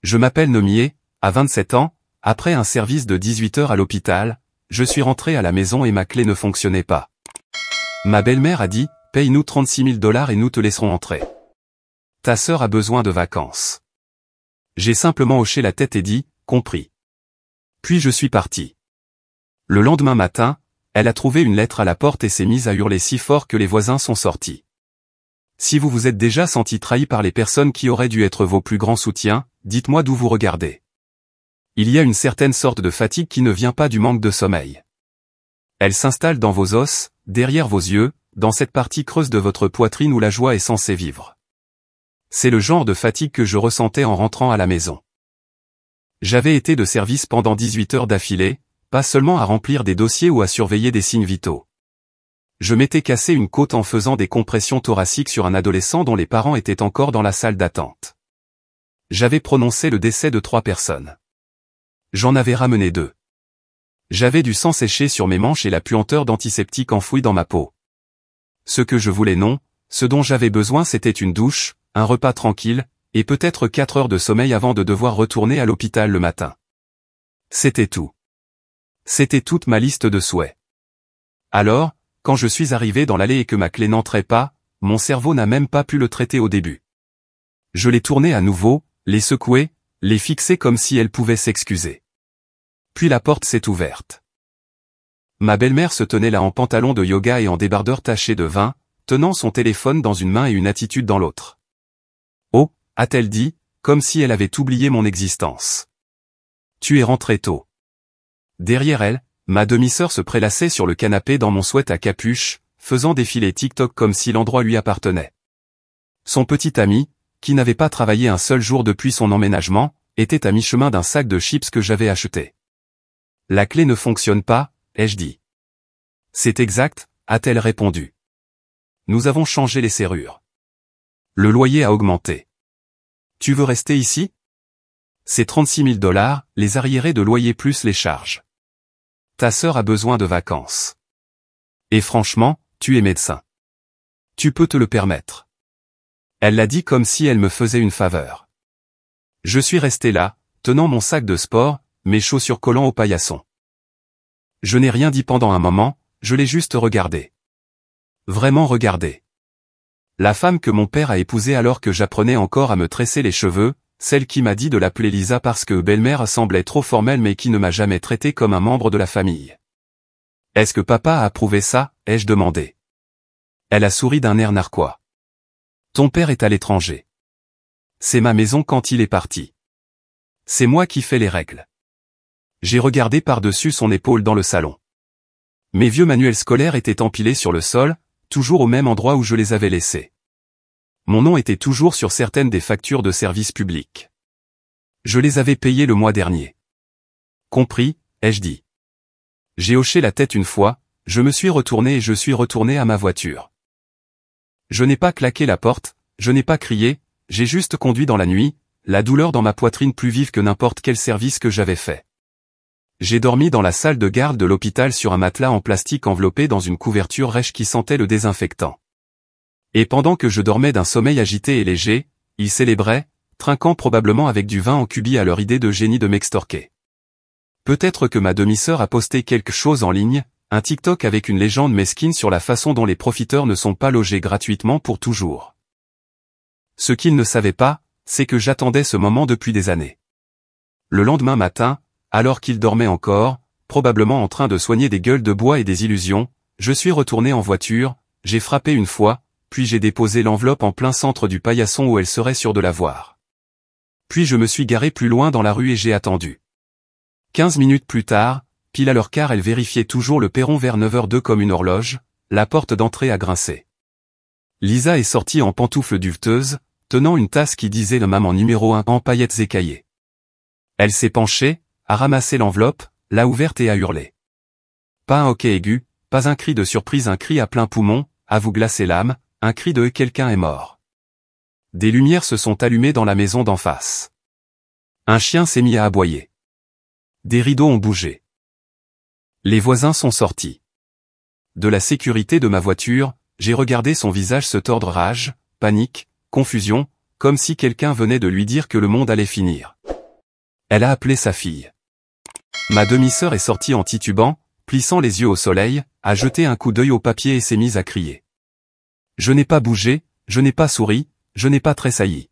Je m'appelle Nomié, à 27 ans, après un service de 18 heures à l'hôpital, je suis rentré à la maison et ma clé ne fonctionnait pas. Ma belle-mère a dit, paye-nous 36 000 $ et nous te laisserons entrer. Ta sœur a besoin de vacances. J'ai simplement hoché la tête et dit, compris. Puis je suis parti. Le lendemain matin, elle a trouvé une lettre à la porte et s'est mise à hurler si fort que les voisins sont sortis. Si vous vous êtes déjà senti trahi par les personnes qui auraient dû être vos plus grands soutiens, dites-moi d'où vous regardez. Il y a une certaine sorte de fatigue qui ne vient pas du manque de sommeil. Elle s'installe dans vos os, derrière vos yeux, dans cette partie creuse de votre poitrine où la joie est censée vivre. C'est le genre de fatigue que je ressentais en rentrant à la maison. J'avais été de service pendant 18 heures d'affilée, pas seulement à remplir des dossiers ou à surveiller des signes vitaux. Je m'étais cassé une côte en faisant des compressions thoraciques sur un adolescent dont les parents étaient encore dans la salle d'attente. J'avais prononcé le décès de 3 personnes. J'en avais ramené 2. J'avais du sang séché sur mes manches et la puanteur d'antiseptique enfouie dans ma peau. Ce que je voulais non, ce dont j'avais besoin c'était une douche, un repas tranquille, et peut-être 4 heures de sommeil avant de devoir retourner à l'hôpital le matin. C'était tout. C'était toute ma liste de souhaits. Alors, quand je suis arrivé dans l'allée et que ma clé n'entrait pas, mon cerveau n'a même pas pu le traiter au début. Je les tournais à nouveau, les secouais, les fixais comme si elles pouvaient s'excuser. Puis la porte s'est ouverte. Ma belle-mère se tenait là en pantalon de yoga et en débardeur taché de vin, tenant son téléphone dans une main et une attitude dans l'autre. Oh, a-t-elle dit, comme si elle avait oublié mon existence. Tu es rentré tôt. Derrière elle, ma demi-sœur se prélassait sur le canapé dans mon sweat à capuche, faisant défiler TikTok comme si l'endroit lui appartenait. Son petit ami, qui n'avait pas travaillé un seul jour depuis son emménagement, était à mi-chemin d'un sac de chips que j'avais acheté. La clé ne fonctionne pas, ai-je dit. C'est exact, a-t-elle répondu. Nous avons changé les serrures. Le loyer a augmenté. Tu veux rester ici? C'est 36 000 $, les arriérés de loyer plus les charges. Ta sœur a besoin de vacances. Et franchement, tu es médecin. Tu peux te le permettre. Elle l'a dit comme si elle me faisait une faveur. Je suis resté là, tenant mon sac de sport, mes chaussures collant au paillasson. Je n'ai rien dit pendant un moment, je l'ai juste regardé. Vraiment regardé. La femme que mon père a épousée alors que j'apprenais encore à me tresser les cheveux, celle qui m'a dit de l'appeler Lisa parce que belle-mère semblait trop formelle mais qui ne m'a jamais traité comme un membre de la famille. Est-ce que papa a approuvé ça, ai-je demandé. Elle a souri d'un air narquois. Ton père est à l'étranger. C'est ma maison quand il est parti. C'est moi qui fais les règles. J'ai regardé par-dessus son épaule dans le salon. Mes vieux manuels scolaires étaient empilés sur le sol, toujours au même endroit où je les avais laissés. Mon nom était toujours sur certaines des factures de service public. Je les avais payées le mois dernier. Compris, ai-je dit. J'ai hoché la tête une fois, je me suis retourné et je suis retourné à ma voiture. Je n'ai pas claqué la porte, je n'ai pas crié, j'ai juste conduit dans la nuit, la douleur dans ma poitrine plus vive que n'importe quel service que j'avais fait. J'ai dormi dans la salle de garde de l'hôpital sur un matelas en plastique enveloppé dans une couverture rêche qui sentait le désinfectant. Et pendant que je dormais d'un sommeil agité et léger, ils célébraient, trinquant probablement avec du vin en cubi à leur idée de génie de m'extorquer. Peut-être que ma demi-sœur a posté quelque chose en ligne, un TikTok avec une légende mesquine sur la façon dont les profiteurs ne sont pas logés gratuitement pour toujours. Ce qu'ils ne savaient pas, c'est que j'attendais ce moment depuis des années. Le lendemain matin, alors qu'il dormait encore, probablement en train de soigner des gueules de bois et des illusions, je suis retourné en voiture, j'ai frappé une fois, puis j'ai déposé l'enveloppe en plein centre du paillasson où elle serait sûre de la voir. Puis je me suis garé plus loin dans la rue et j'ai attendu. 15 minutes plus tard, pile à l'heure car elle vérifiait toujours le perron vers 9h02 comme une horloge, la porte d'entrée a grincé. Lisa est sortie en pantoufles duveteuses, tenant une tasse qui disait le maman numéro 1 en paillettes écaillées. Elle s'est penchée, a ramassé l'enveloppe, l'a ouverte et a hurlé. Pas un hoquet aigu, pas un cri de surprise, un cri à plein poumon, à vous glacer l'âme, un cri de « quelqu'un est mort ». Des lumières se sont allumées dans la maison d'en face. Un chien s'est mis à aboyer. Des rideaux ont bougé. Les voisins sont sortis. De la sécurité de ma voiture, j'ai regardé son visage se tordre, rage, panique, confusion, comme si quelqu'un venait de lui dire que le monde allait finir. Elle a appelé sa fille. Ma demi-sœur est sortie en titubant, plissant les yeux au soleil, a jeté un coup d'œil au papier et s'est mise à crier. Je n'ai pas bougé, je n'ai pas souri, je n'ai pas tressailli.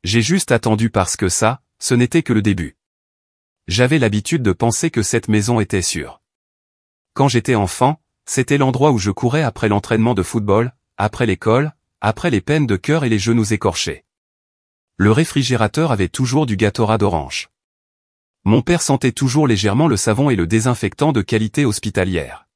J'ai juste attendu parce que ça, ce n'était que le début. J'avais l'habitude de penser que cette maison était sûre. Quand j'étais enfant, c'était l'endroit où je courais après l'entraînement de football, après l'école, après les peines de cœur et les genoux écorchés. Le réfrigérateur avait toujours du Gatorade orange. Mon père sentait toujours légèrement le savon et le désinfectant de qualité hospitalière.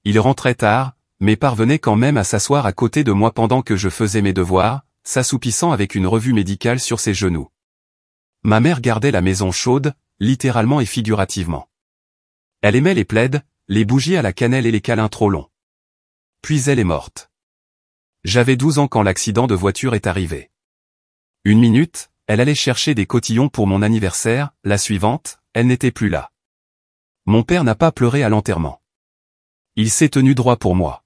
Il rentrait tard, mais parvenait quand même à s'asseoir à côté de moi pendant que je faisais mes devoirs, s'assoupissant avec une revue médicale sur ses genoux. Ma mère gardait la maison chaude, littéralement et figurativement. Elle aimait les plaids, les bougies à la cannelle et les câlins trop longs. Puis elle est morte. J'avais 12 ans quand l'accident de voiture est arrivé. Une minute, elle allait chercher des cotillons pour mon anniversaire, la suivante, elle n'était plus là. Mon père n'a pas pleuré à l'enterrement. Il s'est tenu droit pour moi.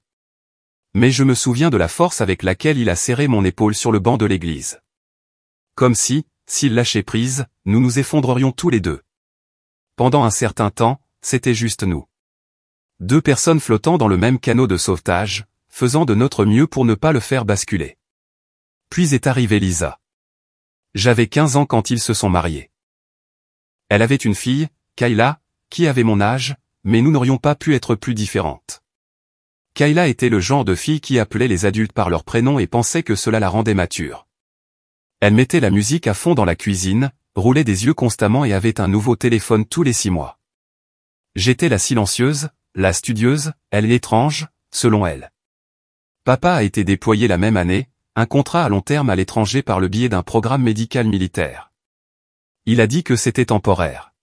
Mais je me souviens de la force avec laquelle il a serré mon épaule sur le banc de l'église. Comme si, s'il lâchait prise, nous nous effondrerions tous les deux. Pendant un certain temps, c'était juste nous. Deux personnes flottant dans le même canot de sauvetage, faisant de notre mieux pour ne pas le faire basculer. Puis est arrivée Lisa. J'avais 15 ans quand ils se sont mariés. Elle avait une fille, Kayla, qui avait mon âge, mais nous n'aurions pas pu être plus différentes. Kayla était le genre de fille qui appelait les adultes par leur prénom et pensait que cela la rendait mature. Elle mettait la musique à fond dans la cuisine, roulait des yeux constamment et avait un nouveau téléphone tous les 6 mois. J'étais la silencieuse, la studieuse, elle l'étrange, selon elle. Papa a été déployé la même année, un contrat à long terme à l'étranger par le biais d'un programme médical militaire. Il a dit que c'était temporaire.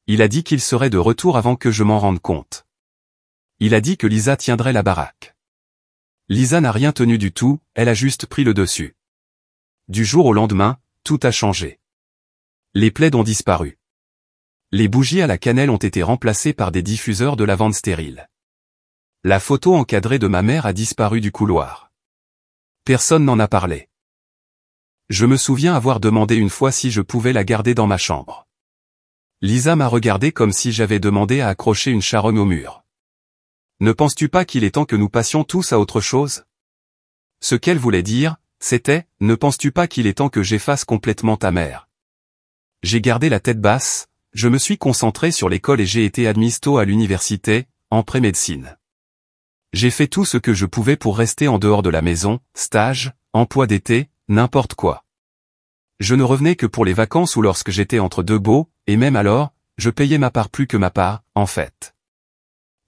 Il a dit qu'il serait de retour avant que je m'en rende compte. Il a dit que Lisa tiendrait la baraque. Lisa n'a rien tenu du tout, elle a juste pris le dessus. Du jour au lendemain, tout a changé. Les plaids ont disparu. Les bougies à la cannelle ont été remplacées par des diffuseurs de lavande stérile. La photo encadrée de ma mère a disparu du couloir. Personne n'en a parlé. Je me souviens avoir demandé une fois si je pouvais la garder dans ma chambre. Lisa m'a regardé comme si j'avais demandé à accrocher une charogne au mur. Ne penses-tu pas qu'il est temps que nous passions tous à autre chose? Ce qu'elle voulait dire, c'était, ne penses-tu pas qu'il est temps que j'efface complètement ta mère? J'ai gardé la tête basse, je me suis concentré sur l'école et j'ai été admise tôt à l'université, en pré-médecine. J'ai fait tout ce que je pouvais pour rester en dehors de la maison, stage, emploi d'été, n'importe quoi. Je ne revenais que pour les vacances ou lorsque j'étais entre deux baux, et même alors, je payais ma part plus que ma part, en fait.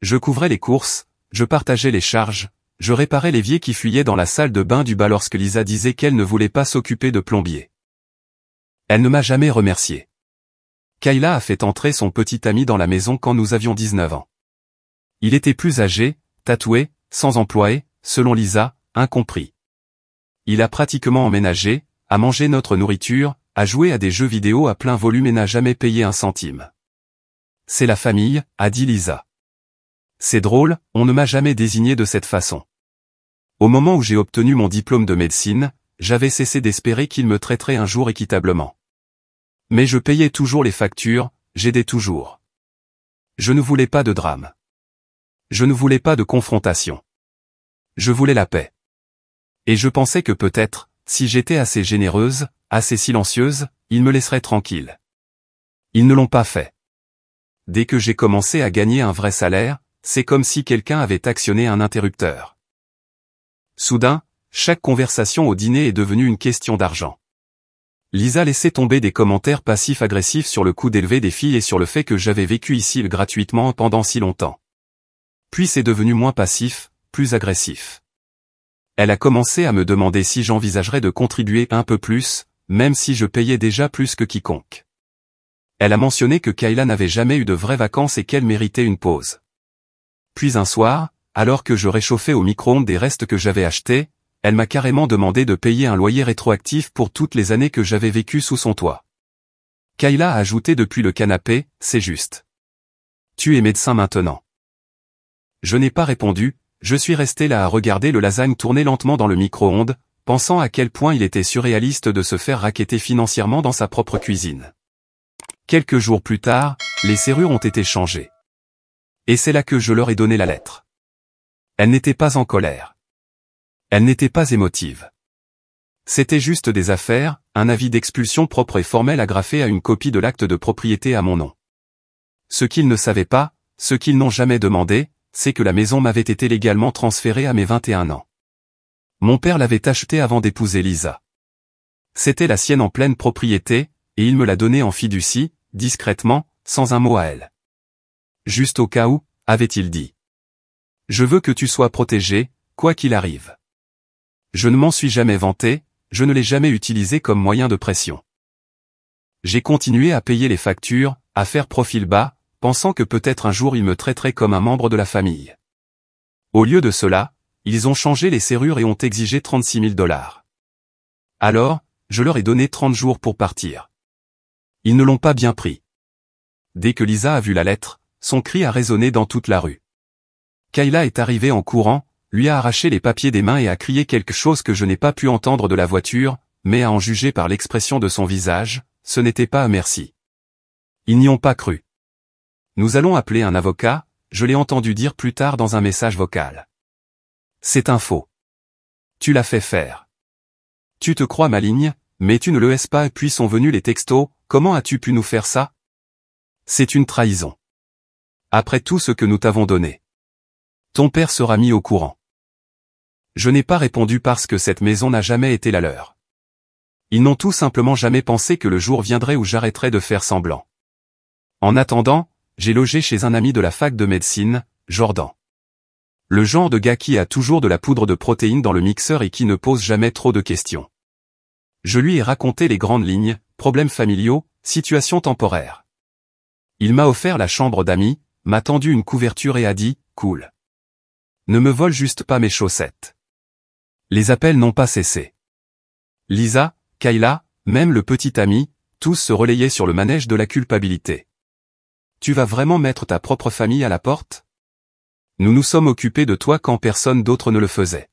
Je couvrais les courses, je partageais les charges, je réparais l'évier qui fuyait dans la salle de bain du bas lorsque Lisa disait qu'elle ne voulait pas s'occuper de plombier. Elle ne m'a jamais remercié. Kayla a fait entrer son petit ami dans la maison quand nous avions 19 ans. Il était plus âgé, tatoué, sans emploi et, selon Lisa, incompris. Il a pratiquement emménagé, a mangé notre nourriture, a joué à des jeux vidéo à plein volume et n'a jamais payé un centime. C'est la famille, a dit Lisa. C'est drôle, on ne m'a jamais désigné de cette façon. Au moment où j'ai obtenu mon diplôme de médecine, j'avais cessé d'espérer qu'il me traiterait un jour équitablement. Mais je payais toujours les factures, j'aidais toujours. Je ne voulais pas de drame. Je ne voulais pas de confrontation. Je voulais la paix. Et je pensais que peut-être, si j'étais assez généreuse, assez silencieuse, ils me laisseraient tranquille. Ils ne l'ont pas fait. Dès que j'ai commencé à gagner un vrai salaire, c'est comme si quelqu'un avait actionné un interrupteur. Soudain, chaque conversation au dîner est devenue une question d'argent. Lisa laissait tomber des commentaires passifs-agressifs sur le coût d'élever des filles et sur le fait que j'avais vécu ici gratuitement pendant si longtemps. Puis c'est devenu moins passif, plus agressif. Elle a commencé à me demander si j'envisagerais de contribuer un peu plus, même si je payais déjà plus que quiconque. Elle a mentionné que Kayla n'avait jamais eu de vraies vacances et qu'elle méritait une pause. Puis un soir, alors que je réchauffais au micro-ondes des restes que j'avais achetés, elle m'a carrément demandé de payer un loyer rétroactif pour toutes les années que j'avais vécues sous son toit. Kayla a ajouté depuis le canapé, c'est juste. Tu es médecin maintenant. Je n'ai pas répondu, je suis resté là à regarder le lasagne tourner lentement dans le micro-ondes, pensant à quel point il était surréaliste de se faire racketter financièrement dans sa propre cuisine. Quelques jours plus tard, les serrures ont été changées. Et c'est là que je leur ai donné la lettre. Elle n'était pas en colère. Elle n'était pas émotive. C'était juste des affaires, un avis d'expulsion propre et formel agrafé à une copie de l'acte de propriété à mon nom. Ce qu'ils ne savaient pas, ce qu'ils n'ont jamais demandé, c'est que la maison m'avait été légalement transférée à mes 21 ans. Mon père l'avait achetée avant d'épouser Lisa. C'était la sienne en pleine propriété, et il me l'a donnée en fiducie, discrètement, sans un mot à elle. Juste au cas où, avait-il dit. Je veux que tu sois protégé, quoi qu'il arrive. Je ne m'en suis jamais vanté, je ne l'ai jamais utilisé comme moyen de pression. J'ai continué à payer les factures, à faire profil bas, pensant que peut-être un jour ils me traiteraient comme un membre de la famille. Au lieu de cela, ils ont changé les serrures et ont exigé 36 000 $. Alors, je leur ai donné 30 jours pour partir. Ils ne l'ont pas bien pris. Dès que Lisa a vu la lettre, son cri a résonné dans toute la rue. Kayla est arrivée en courant, lui a arraché les papiers des mains et a crié quelque chose que je n'ai pas pu entendre de la voiture, mais à en juger par l'expression de son visage, ce n'était pas un merci. Ils n'y ont pas cru. Nous allons appeler un avocat, je l'ai entendu dire plus tard dans un message vocal. C'est un faux. Tu l'as fait faire. Tu te crois maligne, mais tu ne le es pas et puis sont venus les textos, comment as-tu pu nous faire ça? C'est une trahison. Après tout ce que nous t'avons donné. Ton père sera mis au courant. Je n'ai pas répondu parce que cette maison n'a jamais été la leur. Ils n'ont tout simplement jamais pensé que le jour viendrait où j'arrêterais de faire semblant. En attendant, j'ai logé chez un ami de la fac de médecine, Jordan. Le genre de gars qui a toujours de la poudre de protéines dans le mixeur et qui ne pose jamais trop de questions. Je lui ai raconté les grandes lignes, problèmes familiaux, situations temporaires. Il m'a offert la chambre d'amis, m'a tendu une couverture et a dit, cool. Ne me vole juste pas mes chaussettes. Les appels n'ont pas cessé. Lisa, Kayla, même le petit ami, tous se relayaient sur le manège de la culpabilité. Tu vas vraiment mettre ta propre famille à la porte? Nous nous sommes occupés de toi quand personne d'autre ne le faisait.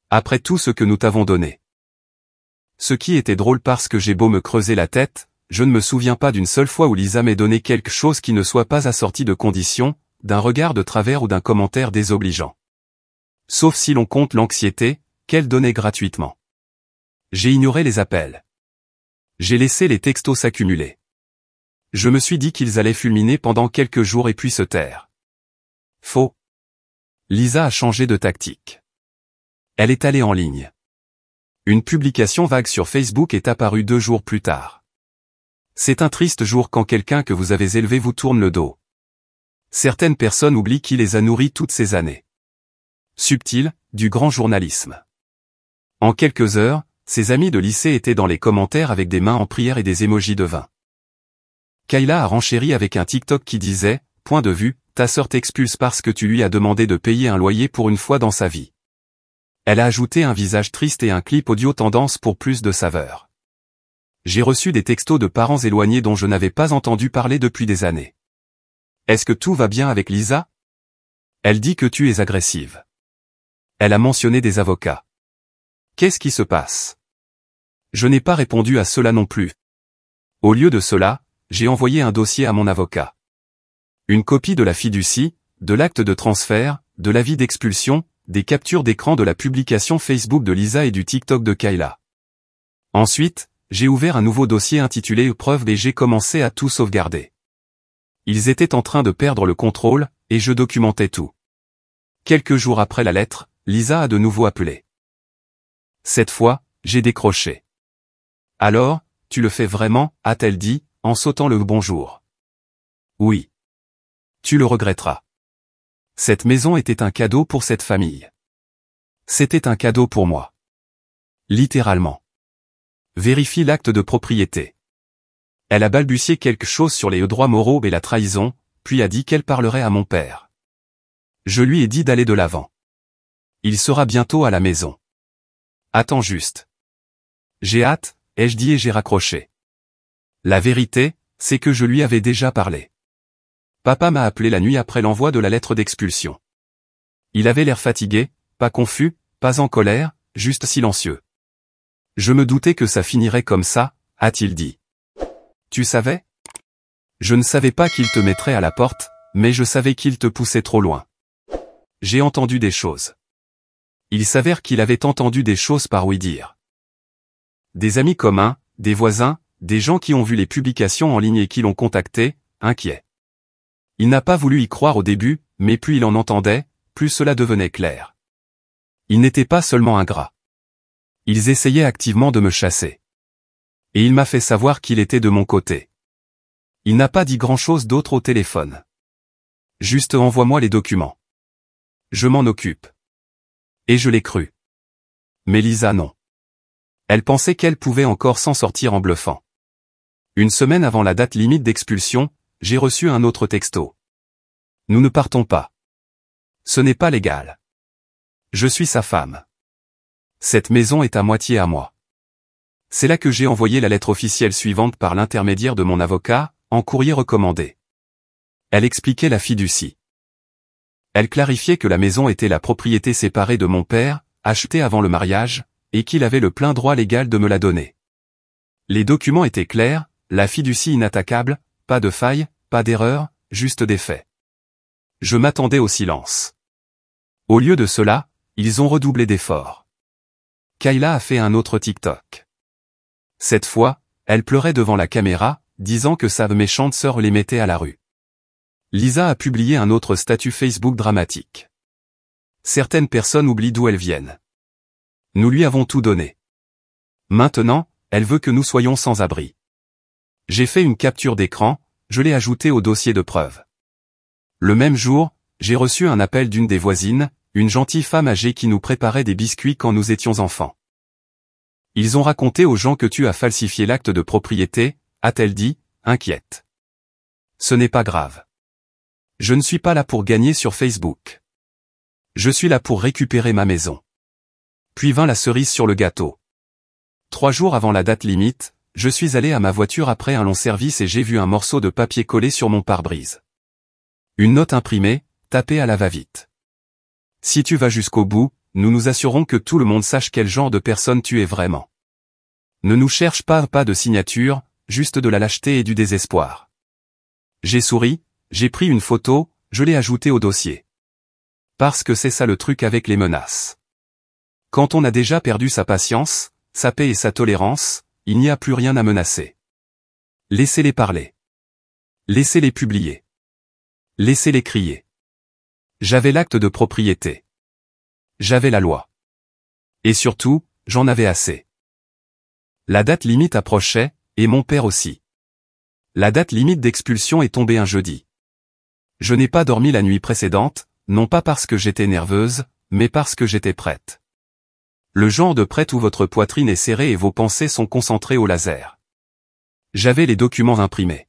Après tout ce que nous t'avons donné. Ce qui était drôle parce que j'ai beau me creuser la tête, je ne me souviens pas d'une seule fois où Lisa m'ait donné quelque chose qui ne soit pas assorti de conditions, d'un regard de travers ou d'un commentaire désobligeant. Sauf si l'on compte l'anxiété, qu'elle donnait gratuitement. J'ai ignoré les appels. J'ai laissé les textos s'accumuler. Je me suis dit qu'ils allaient fulminer pendant quelques jours et puis se taire. Faux. Lisa a changé de tactique. Elle est allée en ligne. Une publication vague sur Facebook est apparue 2 jours plus tard. C'est un triste jour quand quelqu'un que vous avez élevé vous tourne le dos. Certaines personnes oublient qui les a nourris toutes ces années. Subtil, du grand journalisme. En quelques heures, ses amis de lycée étaient dans les commentaires avec des mains en prière et des émojis de vin. Kayla a renchéri avec un TikTok qui disait, point de vue, ta sœur t'expulse parce que tu lui as demandé de payer un loyer pour une fois dans sa vie. Elle a ajouté un visage triste et un clip audio tendance pour plus de saveur. J'ai reçu des textos de parents éloignés dont je n'avais pas entendu parler depuis des années. Est-ce que tout va bien avec Lisa? Elle dit que tu es agressive. Elle a mentionné des avocats. Qu'est-ce qui se passe? Je n'ai pas répondu à cela non plus. Au lieu de cela, j'ai envoyé un dossier à mon avocat. Une copie de la fiducie, de l'acte de transfert, de l'avis d'expulsion, des captures d'écran de la publication Facebook de Lisa et du TikTok de Kayla. Ensuite, j'ai ouvert un nouveau dossier intitulé Preuves et j'ai commencé à tout sauvegarder. Ils étaient en train de perdre le contrôle, et je documentais tout. Quelques jours après la lettre, Lisa a de nouveau appelé. Cette fois, j'ai décroché. Alors, tu le fais vraiment, a-t-elle dit, en sautant le bonjour. Oui. Tu le regretteras. Cette maison était un cadeau pour cette famille. C'était un cadeau pour moi. Littéralement. Vérifie l'acte de propriété. Elle a balbutié quelque chose sur les droits moraux et la trahison, puis a dit qu'elle parlerait à mon père. Je lui ai dit d'aller de l'avant. Il sera bientôt à la maison. Attends juste. J'ai hâte, ai-je dit et j'ai raccroché. La vérité, c'est que je lui avais déjà parlé. Papa m'a appelé la nuit après l'envoi de la lettre d'expulsion. Il avait l'air fatigué, pas confus, pas en colère, juste silencieux. Je me doutais que ça finirait comme ça, a-t-il dit. Tu savais? Je ne savais pas qu'il te mettrait à la porte, mais je savais qu'il te poussait trop loin. J'ai entendu des choses. Il s'avère qu'il avait entendu des choses par ouï-dire. Des amis communs, des voisins, des gens qui ont vu les publications en ligne et qui l'ont contacté, inquiet. Il n'a pas voulu y croire au début, mais plus il en entendait, plus cela devenait clair. Ils n'étaient pas seulement ingrats. Ils essayaient activement de me chasser. Et il m'a fait savoir qu'il était de mon côté. Il n'a pas dit grand-chose d'autre au téléphone. Juste envoie-moi les documents. Je m'en occupe. Et je l'ai cru. Mais Lisa non. Elle pensait qu'elle pouvait encore s'en sortir en bluffant. Une semaine avant la date limite d'expulsion, j'ai reçu un autre texto. Nous ne partons pas. Ce n'est pas légal. Je suis sa femme. Cette maison est à moitié à moi. C'est là que j'ai envoyé la lettre officielle suivante par l'intermédiaire de mon avocat, en courrier recommandé. Elle expliquait la fiducie. Elle clarifiait que la maison était la propriété séparée de mon père, achetée avant le mariage, et qu'il avait le plein droit légal de me la donner. Les documents étaient clairs, la fiducie inattaquable, pas de faille, pas d'erreur, juste des faits. Je m'attendais au silence. Au lieu de cela, ils ont redoublé d'efforts. Kayla a fait un autre TikTok. Cette fois, elle pleurait devant la caméra, disant que sa méchante sœur les mettait à la rue. Lisa a publié un autre statut Facebook dramatique. Certaines personnes oublient d'où elles viennent. Nous lui avons tout donné. Maintenant, elle veut que nous soyons sans abri. J'ai fait une capture d'écran, je l'ai ajoutée au dossier de preuve. Le même jour, j'ai reçu un appel d'une des voisines, une gentille femme âgée qui nous préparait des biscuits quand nous étions enfants. Ils ont raconté aux gens que tu as falsifié l'acte de propriété, a-t-elle dit, inquiète. Ce n'est pas grave. Je ne suis pas là pour gagner sur Facebook. Je suis là pour récupérer ma maison. Puis vint la cerise sur le gâteau. 3 jours avant la date limite, je suis allé à ma voiture après un long service et j'ai vu un morceau de papier collé sur mon pare-brise. Une note imprimée, tapée à la va-vite. Si tu vas jusqu'au bout, nous nous assurons que tout le monde sache quel genre de personne tu es vraiment. Ne nous cherche pas de signature, juste de la lâcheté et du désespoir. J'ai souri, j'ai pris une photo, je l'ai ajoutée au dossier. Parce que c'est ça le truc avec les menaces. Quand on a déjà perdu sa patience, sa paix et sa tolérance, il n'y a plus rien à menacer. Laissez-les parler. Laissez-les publier. Laissez-les crier. J'avais l'acte de propriété. J'avais la loi. Et surtout, j'en avais assez. La date limite approchait, et mon père aussi. La date limite d'expulsion est tombée un jeudi. Je n'ai pas dormi la nuit précédente, non pas parce que j'étais nerveuse, mais parce que j'étais prête. Le genre de prête où votre poitrine est serrée et vos pensées sont concentrées au laser. J'avais les documents imprimés.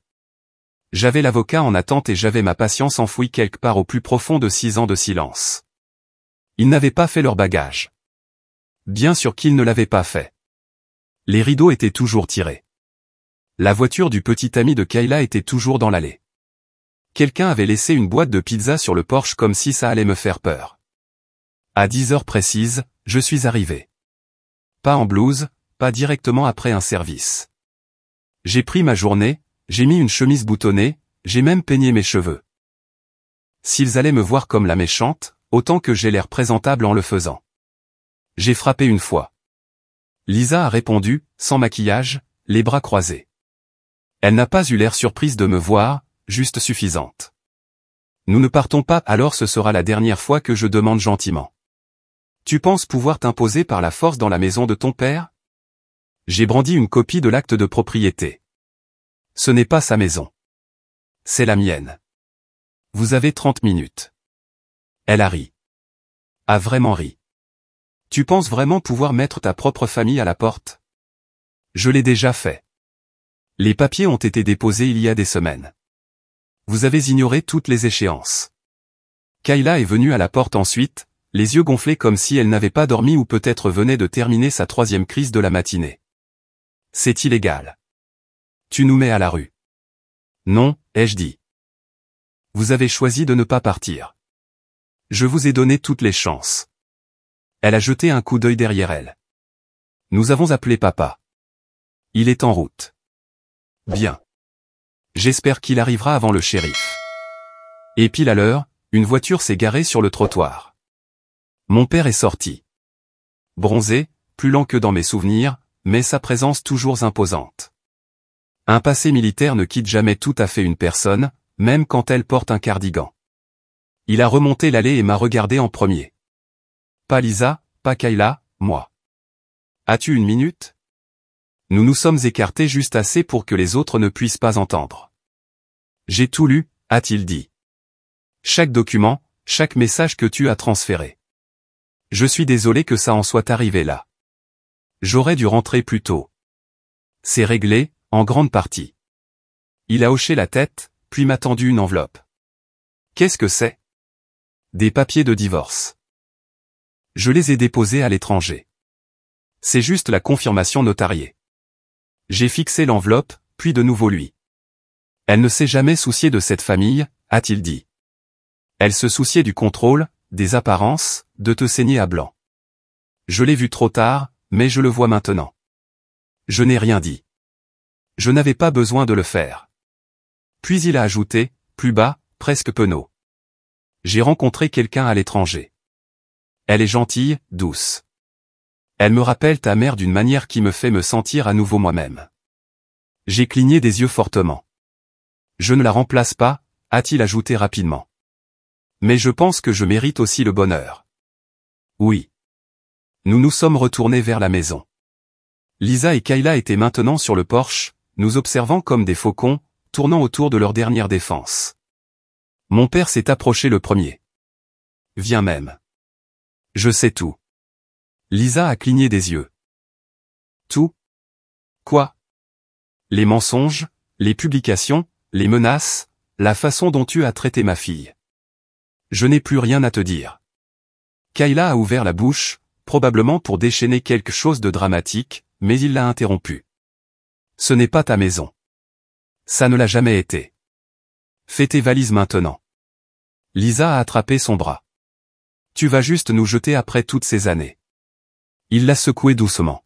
J'avais l'avocat en attente et j'avais ma patience enfouie quelque part au plus profond de 6 ans de silence. Ils n'avaient pas fait leur bagage. Bien sûr qu'ils ne l'avaient pas fait. Les rideaux étaient toujours tirés. La voiture du petit ami de Kayla était toujours dans l'allée. Quelqu'un avait laissé une boîte de pizza sur le porche comme si ça allait me faire peur. À 10 heures précises, je suis arrivé. Pas en blouse, pas directement après un service. J'ai pris ma journée, j'ai mis une chemise boutonnée, j'ai même peigné mes cheveux. S'ils allaient me voir comme la méchante, autant que j'ai l'air présentable en le faisant. J'ai frappé une fois. Lisa a répondu, sans maquillage, les bras croisés. Elle n'a pas eu l'air surprise de me voir, juste suffisante. Nous ne partons pas, alors ce sera la dernière fois que je demande gentiment. Tu penses pouvoir t'imposer par la force dans la maison de ton père? J'ai brandi une copie de l'acte de propriété. Ce n'est pas sa maison. C'est la mienne. Vous avez 30 minutes. Elle a ri. A vraiment ri. Tu penses vraiment pouvoir mettre ta propre famille à la porte? Je l'ai déjà fait. Les papiers ont été déposés il y a des semaines. Vous avez ignoré toutes les échéances. Kayla est venue à la porte ensuite, les yeux gonflés comme si elle n'avait pas dormi ou peut-être venait de terminer sa 3e crise de la matinée. C'est illégal. Tu nous mets à la rue. Non, ai-je dit. Vous avez choisi de ne pas partir. Je vous ai donné toutes les chances. Elle a jeté un coup d'œil derrière elle. Nous avons appelé papa. Il est en route. Bien. J'espère qu'il arrivera avant le shérif. Et pile à l'heure, une voiture s'est garée sur le trottoir. Mon père est sorti. Bronzé, plus lent que dans mes souvenirs, mais sa présence toujours imposante. Un passé militaire ne quitte jamais tout à fait une personne, même quand elle porte un cardigan. Il a remonté l'allée et m'a regardé en premier. Pas Lisa, pas Kayla, moi. As-tu une minute? Nous nous sommes écartés juste assez pour que les autres ne puissent pas entendre. J'ai tout lu, a-t-il dit. Chaque document, chaque message que tu as transféré. Je suis désolé que ça en soit arrivé là. J'aurais dû rentrer plus tôt. C'est réglé, en grande partie. Il a hoché la tête, puis m'a tendu une enveloppe. Qu'est-ce que c'est? Des papiers de divorce. Je les ai déposés à l'étranger. C'est juste la confirmation notariée. J'ai fixé l'enveloppe, puis de nouveau lui. Elle ne s'est jamais souciée de cette famille, a-t-il dit. Elle se souciait du contrôle, des apparences, de te saigner à blanc. Je l'ai vu trop tard, mais je le vois maintenant. Je n'ai rien dit. Je n'avais pas besoin de le faire. Puis il a ajouté, plus bas, presque penaud. J'ai rencontré quelqu'un à l'étranger. Elle est gentille, douce. Elle me rappelle ta mère d'une manière qui me fait me sentir à nouveau moi-même. J'ai cligné des yeux fortement. Je ne la remplace pas, a-t-il ajouté rapidement. Mais je pense que je mérite aussi le bonheur. Oui. Nous nous sommes retournés vers la maison. Lisa et Kayla étaient maintenant sur le porche, nous observant comme des faucons, tournant autour de leur dernière défense. Mon père s'est approché le premier. Viens même. Je sais tout. Lisa a cligné des yeux. Tout? Quoi? Les mensonges, les publications, les menaces, la façon dont tu as traité ma fille. Je n'ai plus rien à te dire. Kayla a ouvert la bouche, probablement pour déchaîner quelque chose de dramatique, mais il l'a interrompu. Ce n'est pas ta maison. Ça ne l'a jamais été. Fais tes valises maintenant. Lisa a attrapé son bras. Tu vas juste nous jeter après toutes ces années. Il l'a secoué doucement.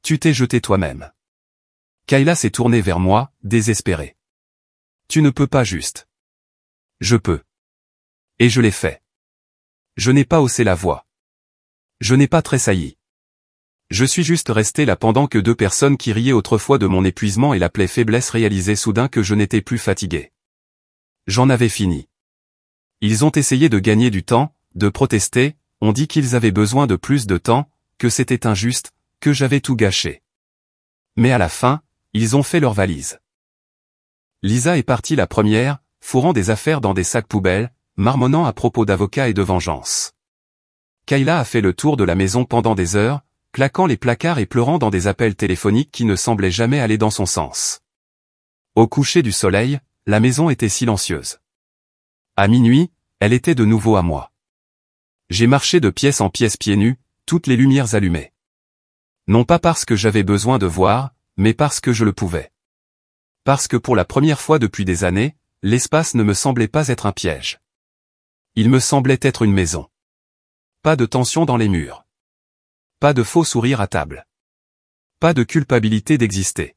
Tu t'es jeté toi-même. Kayla s'est tournée vers moi, désespérée. Tu ne peux pas juste. Je peux. Et je l'ai fait. Je n'ai pas haussé la voix. Je n'ai pas tressailli. Je suis juste resté là pendant que deux personnes qui riaient autrefois de mon épuisement et l'appelaient faiblesse réalisaient soudain que je n'étais plus fatigué. J'en avais fini. Ils ont essayé de gagner du temps, de protester, ont dit qu'ils avaient besoin de plus de temps, que c'était injuste, que j'avais tout gâché. Mais à la fin, ils ont fait leurs valises. Lisa est partie la première, fourrant des affaires dans des sacs poubelles, marmonnant à propos d'avocats et de vengeance. Kayla a fait le tour de la maison pendant des heures, claquant les placards et pleurant dans des appels téléphoniques qui ne semblaient jamais aller dans son sens. Au coucher du soleil, la maison était silencieuse. À minuit, elle était de nouveau à moi. J'ai marché de pièce en pièce pieds nus, toutes les lumières allumées. Non pas parce que j'avais besoin de voir, mais parce que je le pouvais. Parce que pour la première fois depuis des années, l'espace ne me semblait pas être un piège. Il me semblait être une maison. Pas de tension dans les murs. Pas de faux sourires à table. Pas de culpabilité d'exister.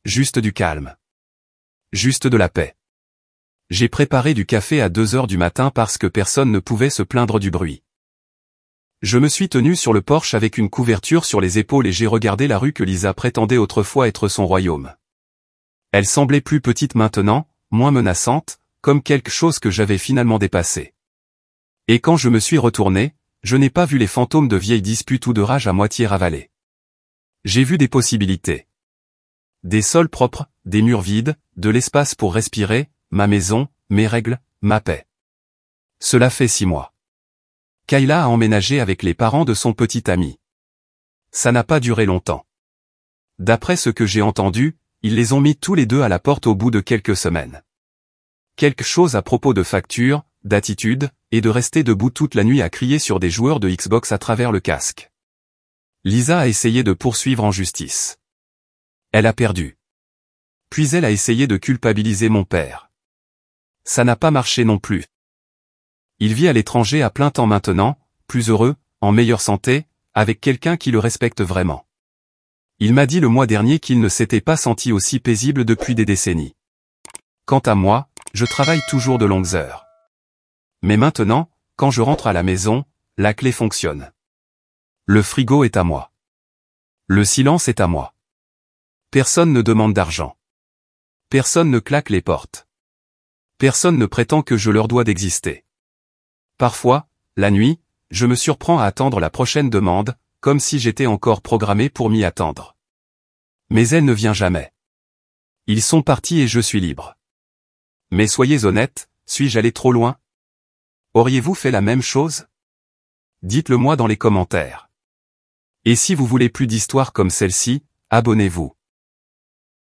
Juste du calme. Juste de la paix. J'ai préparé du café à 2 heures du matin parce que personne ne pouvait se plaindre du bruit. Je me suis tenu sur le porche avec une couverture sur les épaules et j'ai regardé la rue que Lisa prétendait autrefois être son royaume. Elle semblait plus petite maintenant, moins menaçante, comme quelque chose que j'avais finalement dépassé. Et quand je me suis retourné, je n'ai pas vu les fantômes de vieilles disputes ou de rage à moitié ravalées. J'ai vu des possibilités. Des sols propres, des murs vides, de l'espace pour respirer, ma maison, mes règles, ma paix. Cela fait 6 mois. Kayla a emménagé avec les parents de son petit ami. Ça n'a pas duré longtemps. D'après ce que j'ai entendu, ils les ont mis tous les deux à la porte au bout de quelques semaines. Quelque chose à propos de factures, d'attitude, et de rester debout toute la nuit à crier sur des joueurs de Xbox à travers le casque. Lisa a essayé de poursuivre en justice. Elle a perdu. Puis elle a essayé de culpabiliser mon père. Ça n'a pas marché non plus. Il vit à l'étranger à plein temps maintenant, plus heureux, en meilleure santé, avec quelqu'un qui le respecte vraiment. Il m'a dit le mois dernier qu'il ne s'était pas senti aussi paisible depuis des décennies. Quant à moi, je travaille toujours de longues heures. Mais maintenant, quand je rentre à la maison, la clé fonctionne. Le frigo est à moi. Le silence est à moi. Personne ne demande d'argent. Personne ne claque les portes. Personne ne prétend que je leur dois d'exister. Parfois, la nuit, je me surprends à attendre la prochaine demande, comme si j'étais encore programmé pour m'y attendre. Mais elle ne vient jamais. Ils sont partis et je suis libre. Mais soyez honnête, suis-je allé trop loin? Auriez-vous fait la même chose? Dites-le moi dans les commentaires. Et si vous voulez plus d'histoires comme celle-ci, abonnez-vous.